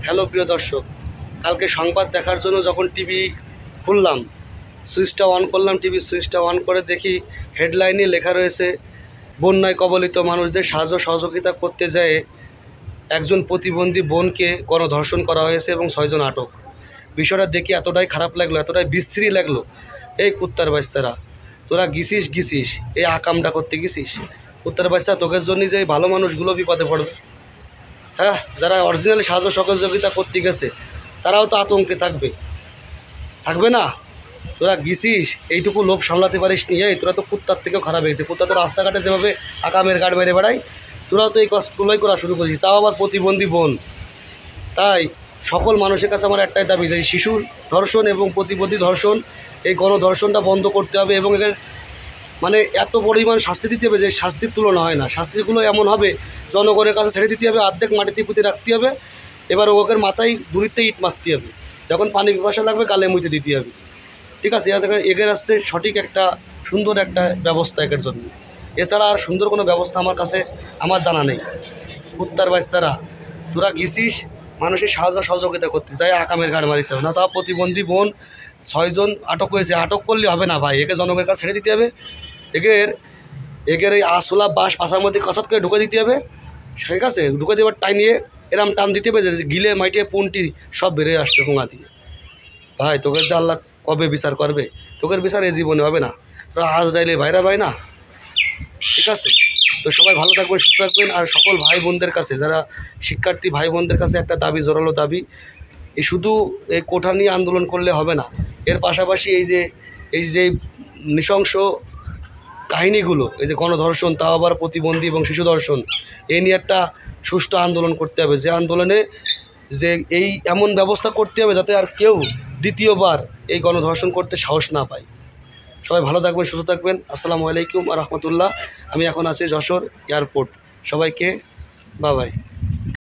Hello প্রিয় দর্শক, কালকে সংবাদ দেখার জন্য যখন টিভি খুললাম, সুইচটা অন করলাম, টিভির সুইচটা অন করে দেখি হেডলাইনে লেখা রয়েছে বন্যায় কবলিত মানুষদের সাহায্য সহযোগিতা করতে যেয়ে একজন প্রতিবন্ধী বোনকে গণধর্ষণ করা হয়েছে এবং 6 জন আটক। বিষয়টা দেখে এতটাই খারাপ লাগলো, এতটাই বিশ্রী লাগলো। এই কুত্তার বাচ্চারা, তোরা গিয়েছিস এই আকামটা করতে গেছিস? কুত্তার বাচ্চা, তোকের জন্য যে এই ভালো মানুষগুলো বিপদে পড়বে। হ্যাঁ, যারা অরিজিনালি সাহায্য সহযোগিতা করতে গেছে তারাও তো আতঙ্কে থাকবে না? তোরা গিয়েছিস, এইটুকু লোভ সামলাতে পারিস নি? তোরা তো কুত্তার থেকেও খারাপ হয়েছে। কুত্তা তো রাস্তাঘাটে যেভাবে আকামের গাড় মেরে বেড়ায়, তোরাও তো এই কষ্টগুলোই করা শুরু করেছিস, তাও আবার প্রতিবন্ধী বোন। তাই সকল মানুষের কাছে আমার একটাই দাবি, যে শিশু ধর্ষণ এবং প্রতিবন্ধী ধর্ষণ, এই গণধর্ষণটা বন্ধ করতে হবে এবং এদের মানে এত পরিমাণ শাস্তি দিতে হবে যে শাস্তির তুলনা হয় না। শাস্তিগুলো এমন হবে, জনগণের কাছে ছেড়ে দিতে হবে, অর্ধেক মাটিতে পুঁতে রাখতে হবে, এবার ওদের মাথায় দূরিতে ইট মারতে হবে, যখন পানি পিপাসা লাগবে গালে মুইতে দিতে হবে। ঠিক আছে, এগের আসছে সঠিক একটা সুন্দর একটা ব্যবস্থা এগের জন্য। এছাড়া আর সুন্দর কোনো ব্যবস্থা আমার জানা নেই। কুত্তার বাচ্চারা, তোরা গেছিস মানুষের সাহায্য সহযোগিতা করতে চাই, আকামের গাড় মারিছে না, তা প্রতিবন্ধী বোন 6 জন আটক হয়েছে। আটক করলে হবে না ভাই, একে জনগণের কাছে ছেড়ে দিতে হবে। এগের এই আসলা বাস পাশার মধ্যে কষাত করে ঢুকে দিতে হবে। ঠিক আছে, ঢুকে দেবার টাইনিয়ে এরম টান দিতে হবে যে গিলে মাইটে পুনটি সব বেরিয়ে আসছে কোঙা দিয়ে। ভাই, তোকে যে আল্লাহ কবে বিচার করবে? তোকের বিচার এ জীবনে হবে না। তোরা আজ ডাইলে ভাইরা ভাই না। ঠিক আছে, তো সবাই ভালো থাকবেন, সুস্থ থাকবেন। আর সকল ভাই বোনদের কাছে, যারা শিক্ষার্থী ভাই বোনদের কাছে একটা দাবি, জোরালো দাবি, এই শুধু এই কোঠা নিয়ে আন্দোলন করলে হবে না। এর পাশাপাশি এই যে নৃশংস কাহিনীগুলো, এই যে গণধর্ষণ, তাও আবার প্রতিবন্ধী এবং শিশু ধর্ষণ, এই নিয়ে একটা সুষ্ঠু আন্দোলন করতে হবে। যে আন্দোলনে যে এমন ব্যবস্থা করতে হবে যাতে আর কেউ দ্বিতীয়বার এই গণধর্ষণ করতে সাহস না পায়। সবাই ভালো থাকবেন, সুস্থ থাকবেন। আসসালামু আলাইকুম ওয়া রাহমাতুল্লাহ। আমি এখন আছি যশোর এয়ারপোর্ট। সবাইকে বাই বাই।